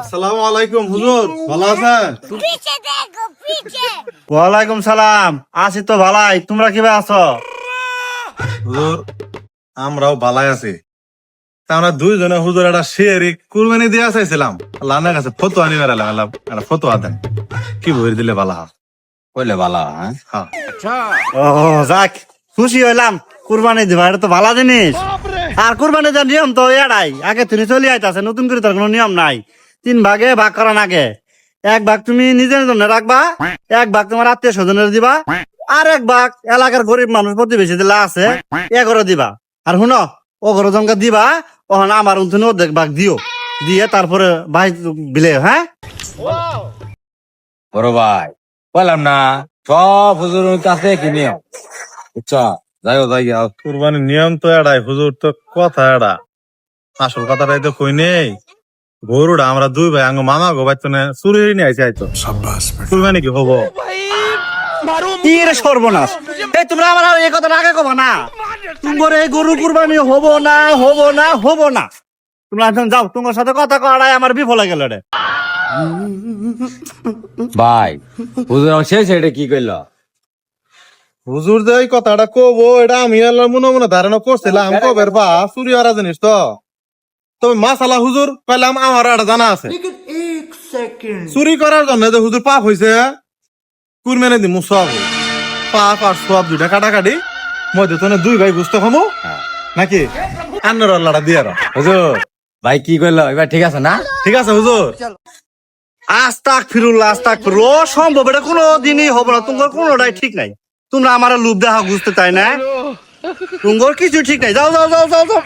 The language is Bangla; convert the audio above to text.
আসসালামু আলাইকুম হুজুর, ভালো আছেন? ওয়ালাইকুম সালাম। আছি তো ভালাই, তোমরা কিভাবে আছো? হুজুর আমরাও ভালাই আছি। তা আমরা দুইজনে হুজুর একটা শেয়ারি কুরবানি দিয়ে চাইছিলাম, আল্লাহর কাছে ফতোয়া নিবার এলাম, আল্লাহ একটা ফতোয়া দেন, কি বই দিলে ভালো হয়? কইলে ভালো হ্যাঁ। হ্যাঁ ও যাক, খুশি হইলাম। কুরবানি দিবা, এটা তো ভালো জিনিস। আর কুরবানি দেওয়ার নিয়ম তো এড়াই, আগে তুমি চলে আইতাছে, নতুন করে তার কোনো নিয়ম নাই। 3 ভাগে ভাগ করা নাগে। 1 ভাগ তুমি নিজের জন্য রাখবা, 1 ভাগ তোমার আত্মীয় স্বজনের দিবা, আর 1 ভাগ এলাকার গরিব মানুষ প্রতিবেশী দিলা আছে এ করে দিবা। আর শুনো, ও ঘরে জমকা দিবা, ওখানে আমার উঠুন অর্ধেক ভাগ দিও, দিয়ে তারপরে ভাই বিলে। হ্যাঁ, বড় ভাই বললাম না সব হুজুরের কাছে কি নিয়ম বুঝছো। যাইও যাই কুরবানির নিয়ম তো এড়াই হুজুর, তো কথা এড়া, আসল কথাটাই তো কই নেই। গরুটা আমরা দুই ভাই আঙ্গ মামা গো বাইতো না চুরি নিয়ে আইছে, আইতো কুরবানি কি হবো? কি রে সর্বনাশ! এই তোমরা আমার আর এই কথাটা আগে কবা না। তোমার এই গরু কুরবানি হবো না, হবো না, হবো না। তোমরা এখন যাও, তোমার সাথে কথা করাই আমার বিফলে গেল রে। ভাই হুজুর আমার শেষ এটা কি কইল? হুজুর যে এই কথাটা কবো, এটা আমি আল্লাহ মনে মনে ধারণা করছিলাম কবের বা চুরি হওয়ার জিনিস তো। তবে মাসালা হুজুর পেলাম আমার একটা জানা আছে, চুরি করার জন্য যে হুজুর পাপ হয়েছে, কুরবানি দিমু সব পাপ আর সব দুইটা কাটাকাটি মধ্যে তো 2 ভাই বুঝতে খামো নাকি আন্নার আল্লাহটা দিয়ে রাখ। হুজুর ভাই কি কইল এবার ঠিক আছে না? ঠিক আছে হুজুর। আস্তাক ফিরুল্লাহ, আস্তাক ফিরুল্লাহ। অসম্ভব, এটা কোনো দিনই হবে না। তোমার কোনোটাই ঠিক নাই। তোমরা আমার লোভ দেখা বুঝতে চাই না, তোমার কিছু ঠিক নাই। যাও যাও যাও যাও যাও।